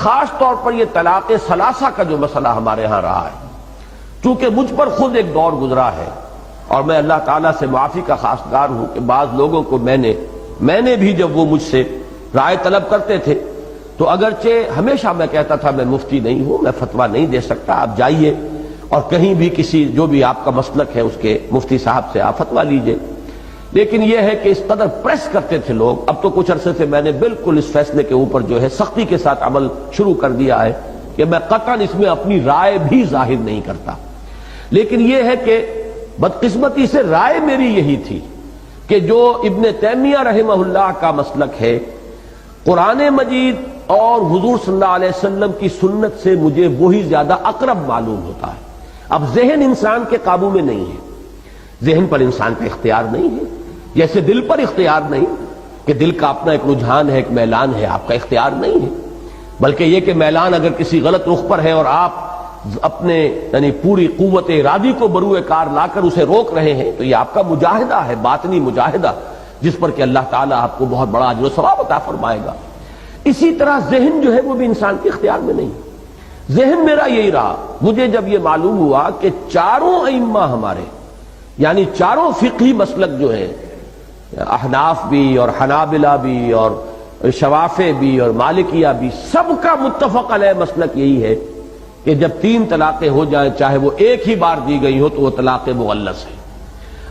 خاص طور پر یہ طلاق ثلاثہ کا جو مسئلہ ہمارے ہاں رہا ہے، چونکہ مجھ پر خود ایک دور گزرا ہے اور میں اللہ تعالیٰ سے معافی کا خواستگار ہوں کہ بعض لوگوں کو میں نے بھی جب وہ مجھ سے رائے طلب کرتے تھے تو اگرچہ ہمیشہ میں کہتا تھا میں مفتی نہیں ہوں، میں فتویٰ نہیں دے سکتا، آپ جائیے اور کہیں بھی کسی جو بھی آپ کا مسلک ہے اس کے مفتی صاحب سے آپ فتویٰ لیجئے، لیکن یہ ہے کہ اس قدر پریس کرتے تھے لوگ۔ اب تو کچھ عرصے سے میں نے بالکل اس فیصلے کے اوپر جو ہے سختی کے ساتھ عمل شروع کر دیا ہے کہ میں قطعاً اس میں اپنی رائے بھی ظاہر نہیں کرتا، لیکن یہ ہے کہ بدقسمتی سے رائے میری یہی تھی کہ جو ابن تیمیہ رحمہ اللہ کا مسلک ہے، قرآن مجید اور حضور صلی اللہ علیہ وسلم کی سنت سے مجھے وہی زیادہ اقرب معلوم ہوتا ہے۔ اب ذہن انسان کے قابو میں نہیں ہے، ذہن پر انسان کا اختیار نہیں ہے، جیسے دل پر اختیار نہیں کہ دل کا اپنا ایک رجحان ہے، ایک میلان ہے، آپ کا اختیار نہیں ہے، بلکہ یہ کہ میلان اگر کسی غلط رخ پر ہے اور آپ اپنے یعنی پوری قوت ارادی کو بروئے کار لا کر اسے روک رہے ہیں تو یہ آپ کا مجاہدہ ہے، باطنی مجاہدہ، جس پر کہ اللہ تعالیٰ آپ کو بہت بڑا اجر و ثواب عطا فرمائے گا۔ اسی طرح ذہن جو ہے وہ بھی انسان کے اختیار میں نہیں، ذہن میرا یہی رہا۔ مجھے جب یہ معلوم ہوا کہ چاروں ائمہ ہمارے یعنی چاروں فقہی مسلک جو ہیں، احناف بھی اور حنابلہ بھی اور شوافع بھی اور مالکیہ بھی، سب کا متفق علیہ مسلک یہی ہے کہ جب 3 طلاقیں ہو جائیں چاہے وہ ایک ہی بار دی گئی ہو تو وہ طلاق مغلظ ہے،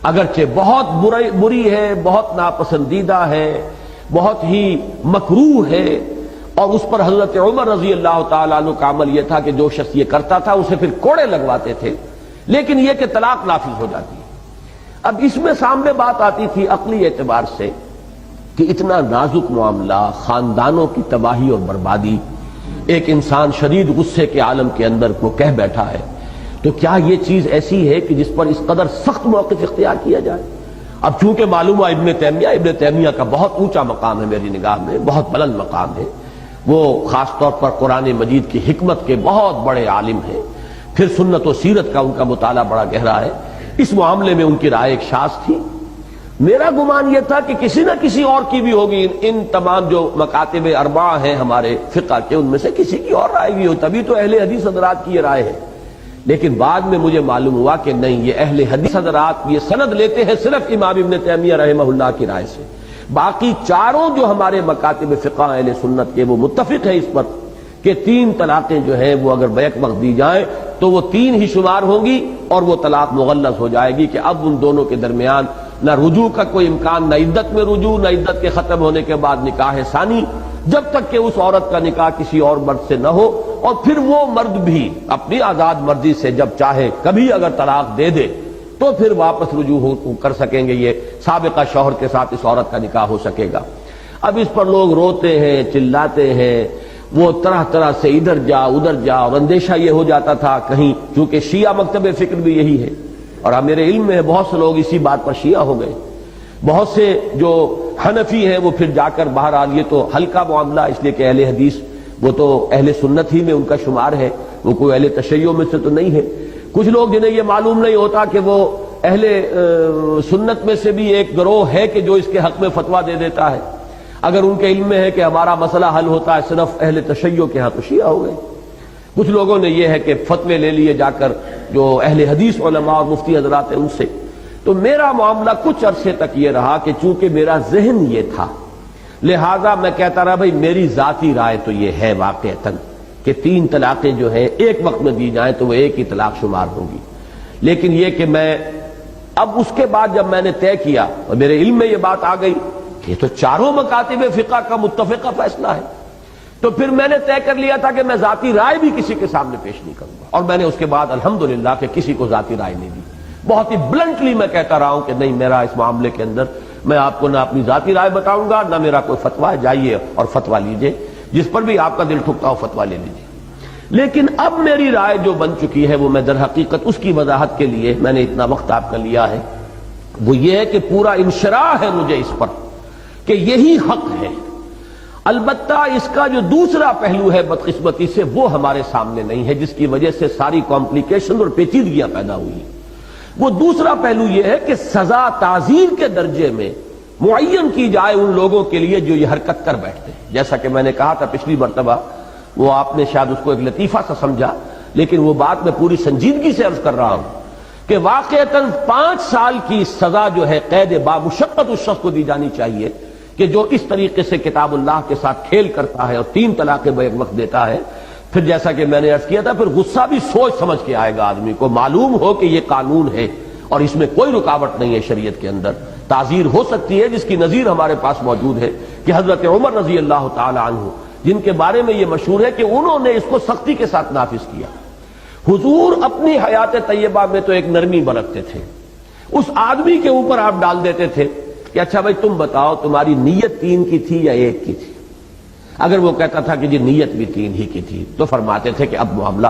اگرچہ بہت بری ہے، بہت ناپسندیدہ ہے، بہت ہی مکروہ ہے، اور اس پر حضرت عمر رضی اللہ تعالیٰ عنہ کا عمل یہ تھا کہ جو شخص یہ کرتا تھا اسے پھر کوڑے لگواتے تھے، لیکن یہ کہ طلاق نافذ ہو جاتی ہے۔ اب اس میں سامنے بات آتی تھی عقلی اعتبار سے کہ اتنا نازک معاملہ، خاندانوں کی تباہی اور بربادی، ایک انسان شدید غصے کے عالم کے اندر کو کہہ بیٹھا ہے، تو کیا یہ چیز ایسی ہے کہ جس پر اس قدر سخت موقف اختیار کیا جائے؟ اب چونکہ معلوم ہوا ابن تیمیہ کا بہت اونچا مقام ہے میری نگاہ میں، بہت بلند مقام ہے، وہ خاص طور پر قرآن مجید کی حکمت کے بہت بڑے عالم ہیں، پھر سنت و سیرت کا ان کا مطالعہ بڑا گہرا ہے، اس معاملے میں ان کی رائے ایک شاذ تھی۔ میرا گمان یہ تھا کہ کسی نہ کسی اور کی بھی ہوگی، ان تمام جو مکاتب اربعہ ہیں ہمارے فقہ کے ان میں سے کسی کی اور رائے بھی ہو، تبھی تو اہل حدیث حضرات کی یہ رائے ہے۔ لیکن بعد میں مجھے معلوم ہوا کہ نہیں، یہ اہل حدیث حضرات یہ سند لیتے ہیں صرف امام ابن تیمیہ رحمہ اللہ کی رائے سے، باقی چاروں جو ہمارے مکاتب فقہ اہل سنت کے وہ متفق ہیں اس پر کہ 3 طلاقیں جو ہیں وہ اگر بیک وقت دی جائیں تو وہ 3 ہی شمار ہوں گی اور وہ طلاق مغلظ ہو جائے گی، کہ اب ان دونوں کے درمیان نہ رجوع کا کوئی امکان، نہ عدت میں رجوع، نہ عدت کے ختم ہونے کے بعد نکاح ثانی، جب تک کہ اس عورت کا نکاح کسی اور مرد سے نہ ہو، اور پھر وہ مرد بھی اپنی آزاد مرضی سے جب چاہے کبھی اگر طلاق دے دے تو پھر واپس رجوع کر سکیں گے، یہ سابقہ شوہر کے ساتھ اس عورت کا نکاح ہو سکے گا۔ اب اس پر لوگ روتے ہیں، چلاتے ہیں، وہ طرح طرح سے ادھر جا ادھر جا، اور اندیشہ یہ ہو جاتا تھا کہیں، چونکہ شیعہ مکتب فکر بھی یہی ہے، اور میرے علم میں بہت سے لوگ اسی بات پر شیعہ ہو گئے، بہت سے جو حنفی ہیں وہ پھر جا کر بہرحال یہ تو ہلکا معاملہ، اس لیے کہ اہل حدیث وہ تو اہل سنت ہی میں ان کا شمار ہے، وہ کوئی اہل تشیع میں سے تو نہیں ہے۔ کچھ لوگ جنہیں یہ معلوم نہیں ہوتا کہ وہ اہل سنت میں سے بھی ایک گروہ ہے کہ جو اس کے حق میں فتویٰ دے دیتا ہے، اگر ان کے علم میں ہے کہ ہمارا مسئلہ حل ہوتا ہے صرف اہل تشیع کے ہاں تو شیعہ ہو گئے۔ کچھ لوگوں نے یہ ہے کہ فتوے لے لیے جا کر جو اہل حدیث علماء اور مفتی حضرات ہیں ان سے۔ تو میرا معاملہ کچھ عرصے تک یہ رہا کہ چونکہ میرا ذہن یہ تھا، لہذا میں کہتا رہا بھائی میری ذاتی رائے تو یہ ہے واقعتاً کہ 3 طلاقیں جو ہیں ایک وقت میں دی جائیں تو وہ ایک ہی طلاق شمار ہوگی، لیکن یہ کہ میں اب اس کے بعد جب میں نے طے کیا اور میرے علم میں یہ بات آ گئی کہ یہ تو چاروں مکاتب فقہ کا متفقہ فیصلہ ہے، تو پھر میں نے طے کر لیا تھا کہ میں ذاتی رائے بھی کسی کے سامنے پیش نہیں کروں گا، اور میں نے اس کے بعد الحمدللہ کہ کسی کو ذاتی رائے نہیں دی، بہت ہی بلنٹلی میں کہتا رہا ہوں کہ نہیں، میرا اس معاملے کے اندر میں آپ کو نہ اپنی ذاتی رائے بتاؤں گا نہ میرا کوئی فتویٰ، جائیے اور فتویٰ لیجئے، جس پر بھی آپ کا دل ٹھکتا ہو فتویٰ لے لیجئے۔ لیکن اب میری رائے جو بن چکی ہے وہ میں در حقیقت اس کی وضاحت کے لیے میں نے اتنا وقت آپ کا لیا ہے، وہ یہ ہے کہ پورا انشراح ہے مجھے اس پر کہ یہی حق ہے، البتہ اس کا جو دوسرا پہلو ہے بدقسمتی سے وہ ہمارے سامنے نہیں ہے، جس کی وجہ سے ساری کمپلیکیشن اور پیچیدگیاں پیدا ہوئی ہیں۔ وہ دوسرا پہلو یہ ہے کہ سزا تعزیر کے درجے میں معین کی جائے ان لوگوں کے لیے جو یہ حرکت کر بیٹھتے ہیں، جیسا کہ میں نے کہا تھا پچھلی مرتبہ وہ آپ نے شاید اس کو ایک لطیفہ سا سمجھا، لیکن وہ بات میں پوری سنجیدگی سے عرض کر رہا ہوں کہ واقعتاً 5 سال کی سزا جو ہے قید بامشقت اس شخص کو دی جانی چاہیے کہ جو اس طریقے سے کتاب اللہ کے ساتھ کھیل کرتا ہے اور 3 طلاقیں بیک وقت دیتا ہے۔ پھر جیسا کہ میں نے عرض کیا تھا، پھر غصہ بھی سوچ سمجھ کے آئے گا آدمی کو، معلوم ہو کہ یہ قانون ہے اور اس میں کوئی رکاوٹ نہیں ہے شریعت کے اندر۔ تعزیر ہو سکتی ہے، جس کی نظیر ہمارے پاس موجود ہے کہ حضرت عمر رضی اللہ تعالی عنہ، جن کے بارے میں یہ مشہور ہے کہ انہوں نے اس کو سختی کے ساتھ نافذ کیا۔ حضور اپنی حیات طیبہ میں تو ایک نرمی برتتے تھے، اس آدمی کے اوپر آپ ڈال دیتے تھے کہ اچھا بھائی تم بتاؤ تمہاری نیت 3 کی تھی یا 1 کی تھی؟ اگر وہ کہتا تھا کہ جی نیت بھی 3 ہی کی تھی تو فرماتے تھے کہ اب معاملہ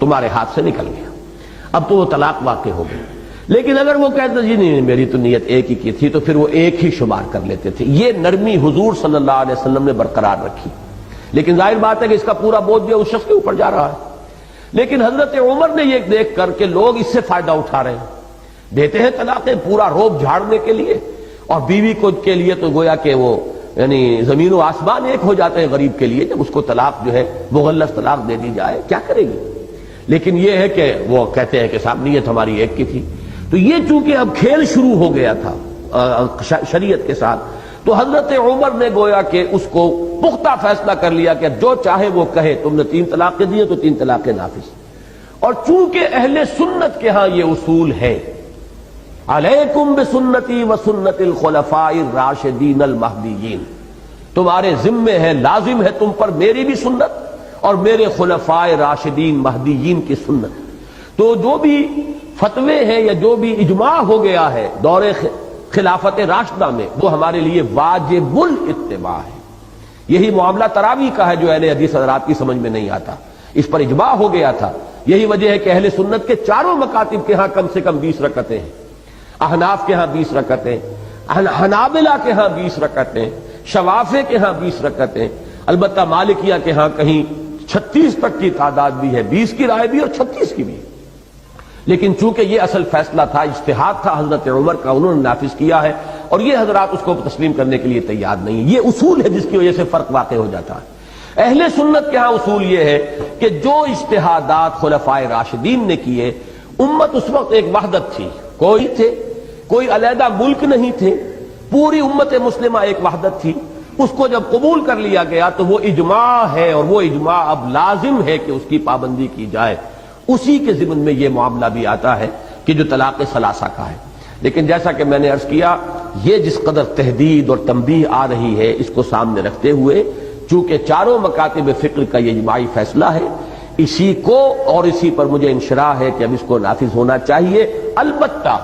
تمہارے ہاتھ سے نکل گیا، اب تو وہ طلاق واقع ہو گئی۔ لیکن اگر وہ کہتا جی نہیں میری تو نیت 1 ہی کی تھی تو پھر وہ 1 ہی شمار کر لیتے تھے۔ یہ نرمی حضور صلی اللہ علیہ وسلم نے برقرار رکھی، لیکن ظاہر بات ہے کہ اس کا پورا بوجھ جو اس شخص کے اوپر جا رہا ہے۔ لیکن حضرت عمر نے یہ دیکھ کر کہ لوگ اس سے فائدہ اٹھا رہے ہیں، دیتے ہیں طلاقیں پورا روب جھاڑنے کے لیے، اور بیوی کو کے لیے تو گویا کہ وہ یعنی زمین و آسمان ایک ہو جاتے ہیں غریب کے لیے جب اس کو طلاق جو ہے مغلظ طلاق دے دی جائے، کیا کرے گی؟ لیکن یہ ہے کہ وہ کہتے ہیں کہ صاحب نیت ہماری 1 کی تھی۔ تو یہ چونکہ اب کھیل شروع ہو گیا تھا شریعت کے ساتھ، تو حضرت عمر نے گویا کہ اس کو پختہ فیصلہ کر لیا کہ جو چاہے وہ کہے، تم نے 3 طلاقیں دی تو 3 طلاقیں نافذ۔ اور چونکہ اہل سنت کے ہاں یہ اصول ہے، علیکم بسنتی وسنت الخلفاء الراشدین المہدیین، تمہارے ذمے ہے، لازم ہے تم پر میری بھی سنت اور میرے خلفاء راشدین مہدیین کی سنت۔ تو جو بھی فتوے ہیں یا جو بھی اجماع ہو گیا ہے دور خلافت راشدہ میں، وہ ہمارے لیے واجب الاتباع ہے۔ یہی معاملہ تراویح کا ہے جو اہل حدیث حضرات کی سمجھ میں نہیں آتا، اس پر اجماع ہو گیا تھا۔ یہی وجہ ہے کہ اہل سنت کے چاروں مکاتب کے ہاں کم سے کم 20 رکعتیں ہیں، احناف کے ہاں 20 رکعتیں، حنابلہ کے ہاں 20 رکعتیں، شوافع کے ہاں 20 رکعتیں، البتہ مالکیہ کے ہاں کہیں 36 تک کی تعداد بھی ہے، 20 کی رائے بھی اور 36 کی بھی۔ لیکن چونکہ یہ اصل فیصلہ تھا، اجتہاد تھا حضرت عمر کا، انہوں نے نافذ کیا ہے، اور یہ حضرات اس کو تسلیم کرنے کے لیے تیار نہیں ہیں۔ یہ اصول ہے جس کی وجہ سے فرق واقع ہو جاتا ہے۔ اہل سنت کے ہاں اصول یہ ہے کہ جو اجتہادات خلفائے راشدین نے کیے، امت اس وقت ایک وحدت تھی، کوئی علیحدہ ملک نہیں تھے، پوری امت مسلمہ ایک وحدت تھی۔ اس کو جب قبول کر لیا گیا تو وہ اجماع ہے، اور وہ اجماع اب لازم ہے کہ اس کی پابندی کی جائے۔ اسی کے ضمن میں یہ معاملہ بھی آتا ہے کہ جو طلاق ثلاثہ کا ہے۔ لیکن جیسا کہ میں نے عرض کیا، یہ جس قدر تحدید اور تنبیہ آ رہی ہے، اس کو سامنے رکھتے ہوئے چونکہ چاروں مکاتب فقہ کا یہ اجماعی فیصلہ ہے، اسی کو اور اسی پر مجھے انشراح ہے کہ اب اس کو نافذ ہونا چاہیے۔ البتہ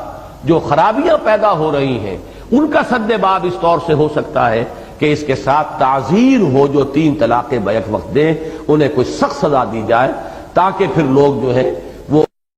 جو خرابیاں پیدا ہو رہی ہیں ان کا سد باب اس طور سے ہو سکتا ہے کہ اس کے ساتھ تعزیر ہو، جو 3 طلاقیں بیک وقت دیں انہیں کوئی سخت سزا دی جائے، تاکہ پھر لوگ جو ہے